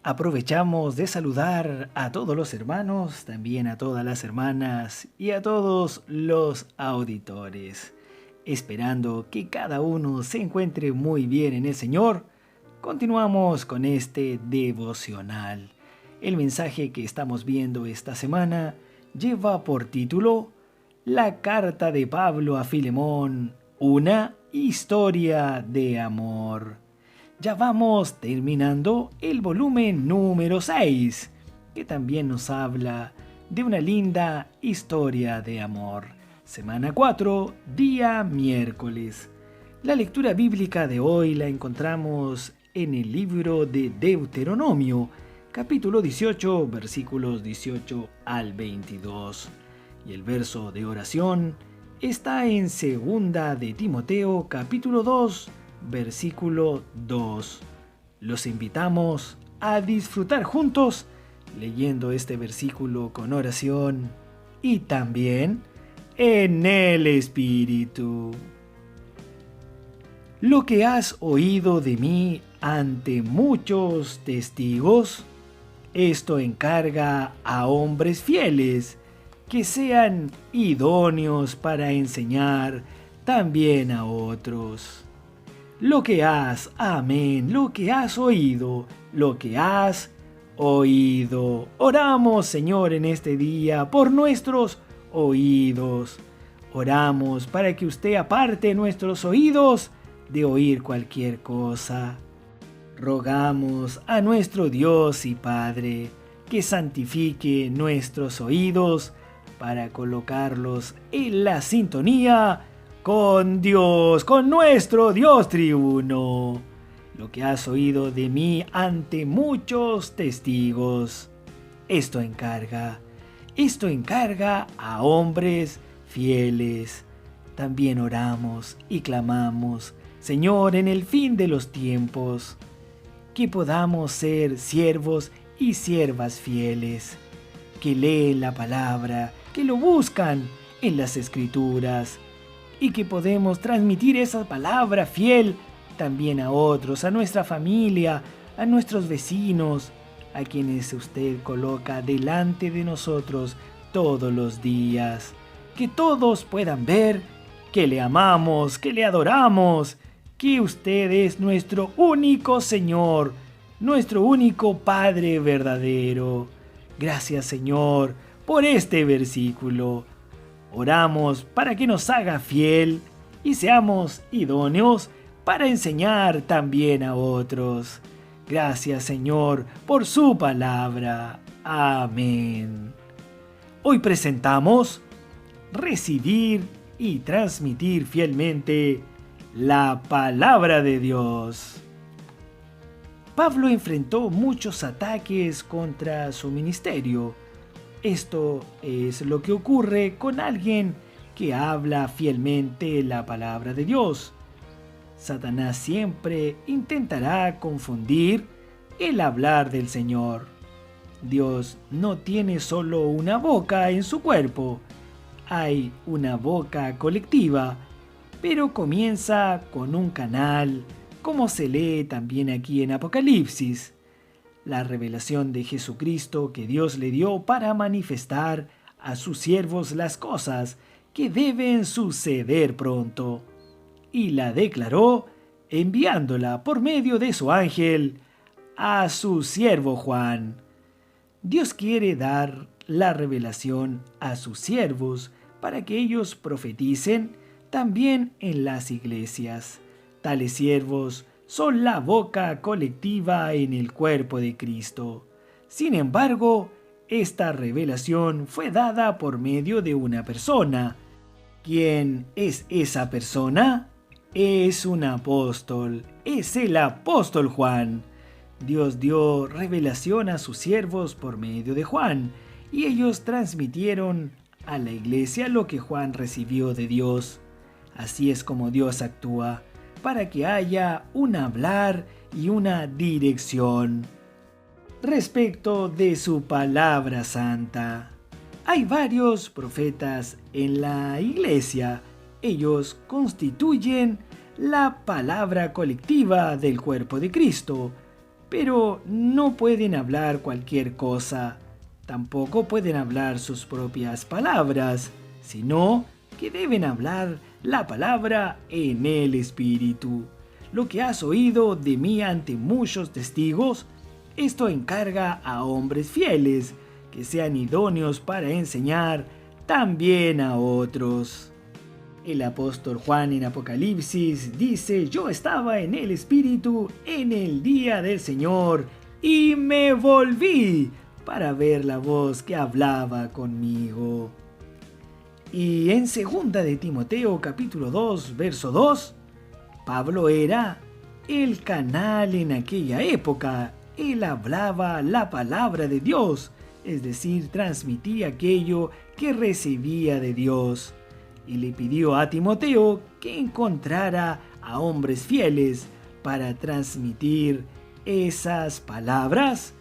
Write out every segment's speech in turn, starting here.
Aprovechamos de saludar a todos los hermanos, también a todas las hermanas y a todos los auditores. Esperando que cada uno se encuentre muy bien en el Señor, continuamos con este devocional. El mensaje que estamos viendo esta semana lleva por título La carta de Pablo a Filemón, una historia de amor. Ya vamos terminando el volumen número 6, que también nos habla de una linda historia de amor. Semana 4, día miércoles. La lectura bíblica de hoy la encontramos en el libro de Deuteronomio, capítulo 18, versículos 18 al 22. Y el verso de oración está en segunda de Timoteo, capítulo 2, versículo 2. Los invitamos a disfrutar juntos leyendo este versículo con oración y también en el Espíritu. Lo que has oído de mí ante muchos testigos, esto encarga a hombres fieles que sean idóneos para enseñar también a otros. Lo que has oído, lo que has oído. Oramos, Señor, en este día por nuestros oídos. Oramos para que usted aparte nuestros oídos de oír cualquier cosa. Rogamos a nuestro Dios y Padre que santifique nuestros oídos para colocarlos en la sintonía con Dios, con nuestro Dios triuno. Lo que has oído de mí ante muchos testigos. Esto encarga a hombres fieles. También oramos y clamamos, Señor, en el fin de los tiempos, que podamos ser siervos y siervas fieles, que leen la palabra, que lo buscan en las Escrituras, y que podemos transmitir esa palabra fiel también a otros, a nuestra familia, a nuestros vecinos, a quienes usted coloca delante de nosotros todos los días. Que todos puedan ver que le amamos, que le adoramos, que usted es nuestro único Señor, nuestro único Padre verdadero. Gracias, Señor, por este versículo. Oramos para que nos haga fiel y seamos idóneos para enseñar también a otros. Gracias, Señor, por su palabra. Amén. Hoy presentamos recibir y transmitir fielmente la palabra de Dios. Pablo enfrentó muchos ataques contra su ministerio. Esto es lo que ocurre con alguien que habla fielmente la palabra de Dios. Satanás siempre intentará confundir el hablar del Señor. Dios no tiene solo una boca en su cuerpo, hay una boca colectiva, pero comienza con un canal, como se lee también aquí en Apocalipsis. La revelación de Jesucristo que Dios le dio para manifestar a sus siervos las cosas que deben suceder pronto. Y la declaró enviándola por medio de su ángel a su siervo Juan. Dios quiere dar la revelación a sus siervos para que ellos profeticen también en las iglesias. Tales siervos son la boca colectiva en el cuerpo de Cristo. Sin embargo, esta revelación fue dada por medio de una persona. ¿Quién es esa persona? Es un apóstol, es el apóstol Juan. Dios dio revelación a sus siervos por medio de Juan, y ellos transmitieron a la iglesia lo que Juan recibió de Dios. Así es como Dios actúa, para que haya un hablar y una dirección. Respecto de su palabra santa, hay varios profetas en la iglesia. Ellos constituyen la palabra colectiva del cuerpo de Cristo. pero no pueden hablar cualquier cosa. Tampoco pueden hablar sus propias palabras, sino que deben hablar la palabra en el Espíritu. Lo que has oído de mí ante muchos testigos, esto encarga a hombres fieles, que sean idóneos para enseñar también a otros. El apóstol Juan en Apocalipsis dice: yo estaba en el Espíritu en el día del Señor y me volví para ver la voz que hablaba conmigo. Y en 2 de Timoteo capítulo 2 verso 2, Pablo era el canal en aquella época. Él hablaba la palabra de Dios, es decir, transmitía aquello que recibía de Dios. Y le pidió a Timoteo que encontrara a hombres fieles para transmitir esas palabras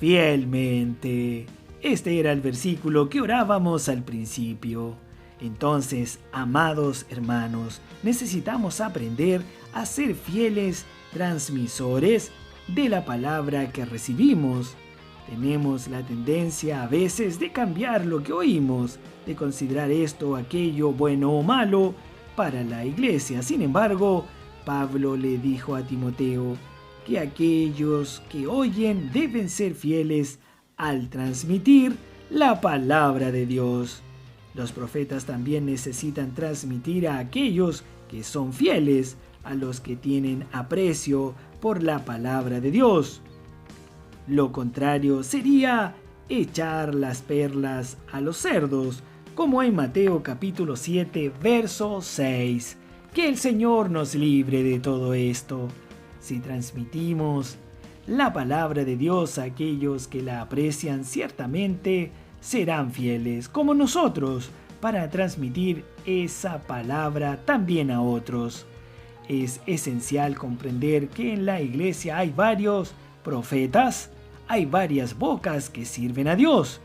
fielmente. Este era el versículo que orábamos al principio. Entonces, amados hermanos, necesitamos aprender a ser fieles transmisores de la palabra que recibimos. Tenemos la tendencia a veces de cambiar lo que oímos, de considerar esto o aquello bueno o malo para la iglesia. Sin embargo, Pablo le dijo a Timoteo que aquellos que oyen deben ser fieles al transmitir la palabra de Dios. Los profetas también necesitan transmitir a aquellos que son fieles, a los que tienen aprecio por la palabra de Dios. Lo contrario sería echar las perlas a los cerdos, como en Mateo capítulo 7, verso 6. Que el Señor nos libre de todo esto. Si transmitimos la palabra de Dios a aquellos que la aprecian, ciertamente serán fieles como nosotros para transmitir esa palabra también a otros. Es esencial comprender que en la iglesia hay varios profetas, hay varias bocas que sirven a Dios,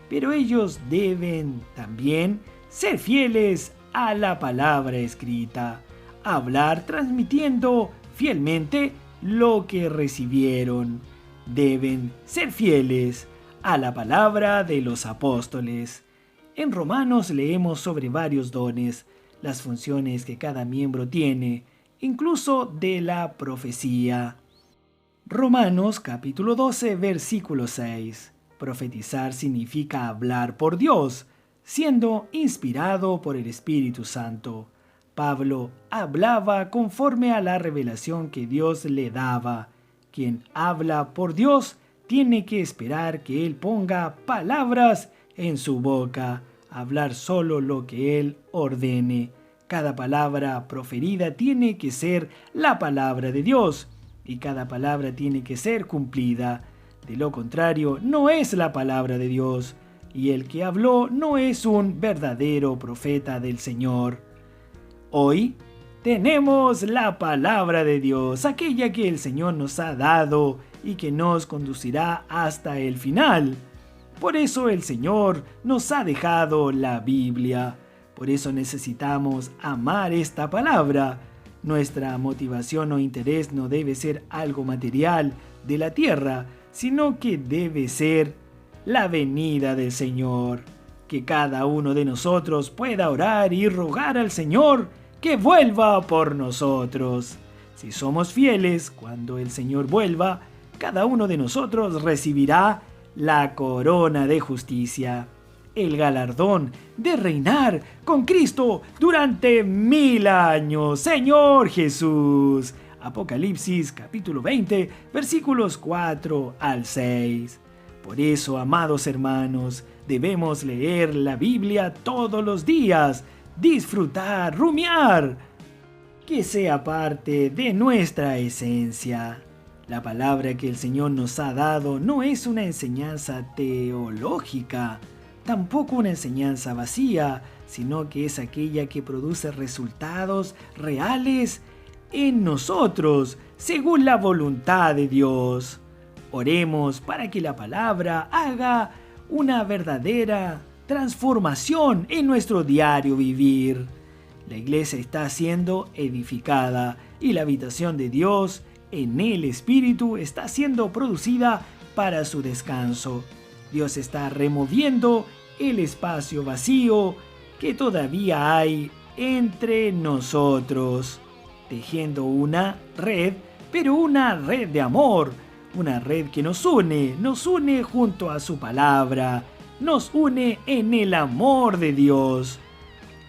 pero ellos deben también ser fieles a la palabra escrita, hablar transmitiendo fielmente lo que recibieron. Deben ser fieles a la palabra de los apóstoles. En Romanos leemos sobre varios dones, las funciones que cada miembro tiene, incluso de la profecía. Romanos capítulo 12, versículo 6. Profetizar significa hablar por Dios, siendo inspirado por el Espíritu Santo. Pablo hablaba conforme a la revelación que Dios le daba. Quien habla por Dios tiene que esperar que Él ponga palabras en su boca, hablar solo lo que Él ordene. Cada palabra proferida tiene que ser la palabra de Dios, y cada palabra tiene que ser cumplida. De lo contrario, no es la palabra de Dios, y el que habló no es un verdadero profeta del Señor. Hoy tenemos la palabra de Dios, aquella que el Señor nos ha dado y que nos conducirá hasta el final. Por eso el Señor nos ha dejado la Biblia. Por eso necesitamos amar esta palabra. Nuestra motivación o interés no debe ser algo material de la tierra, sino que debe ser la venida del Señor. Que cada uno de nosotros pueda orar y rogar al Señor que vuelva por nosotros. Si somos fieles, cuando el Señor vuelva, cada uno de nosotros recibirá la corona de justicia, el galardón de reinar con Cristo durante 1000 años. Señor Jesús. Apocalipsis capítulo 20, versículos 4 al 6. Por eso, amados hermanos, debemos leer la Biblia todos los días, disfrutar, rumiar, que sea parte de nuestra esencia. La palabra que el Señor nos ha dado no es una enseñanza teológica, tampoco una enseñanza vacía, sino que es aquella que produce resultados reales en nosotros, según la voluntad de Dios. Oremos para que la palabra haga una verdadera transformación en nuestro diario vivir. La iglesia está siendo edificada y la habitación de Dios en el Espíritu está siendo producida para su descanso. Dios está removiendo el espacio vacío que todavía hay entre nosotros, tejiendo una red, pero una red de amor, una red que nos une junto a su palabra, nos une en el amor de Dios.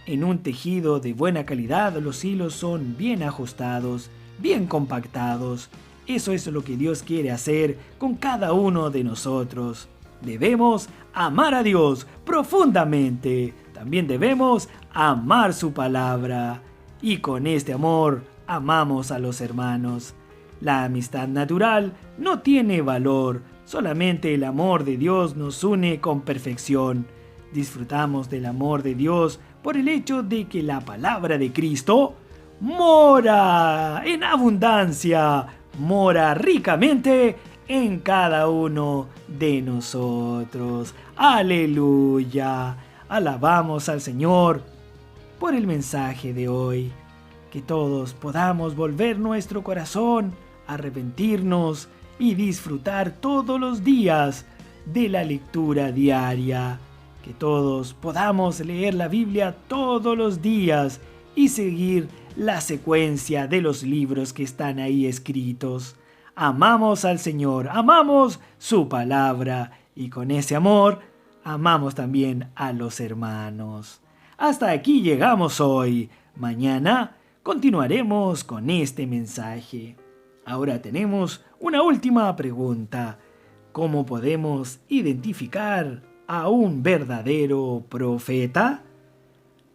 En un tejido de buena calidad los hilos son bien ajustados, bien compactados. Eso es lo que Dios quiere hacer con cada uno de nosotros. Debemos amar a Dios profundamente. También debemos amar su palabra. Y con este amor amamos a los hermanos. La amistad natural no tiene valor. Solamente el amor de Dios nos une con perfección. Disfrutamos del amor de Dios por el hecho de que la palabra de Cristo mora en abundancia, mora ricamente en cada uno de nosotros. ¡Aleluya! Alabamos al Señor por el mensaje de hoy. Que todos podamos volver nuestro corazón, arrepentirnos y disfrutar todos los días de la lectura diaria. Que todos podamos leer la Biblia todos los días y seguir la secuencia de los libros que están ahí escritos. Amamos al Señor, amamos su palabra y con ese amor amamos también a los hermanos. Hasta aquí llegamos hoy. Mañana continuaremos con este mensaje. Ahora tenemos una última pregunta. ¿Cómo podemos identificar a un verdadero profeta?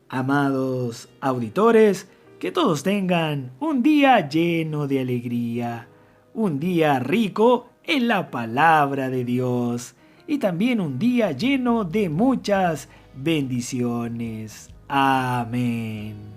Amados auditores, que todos tengan un día lleno de alegría, un día rico en la palabra de Dios y también un día lleno de muchas bendiciones. Amén.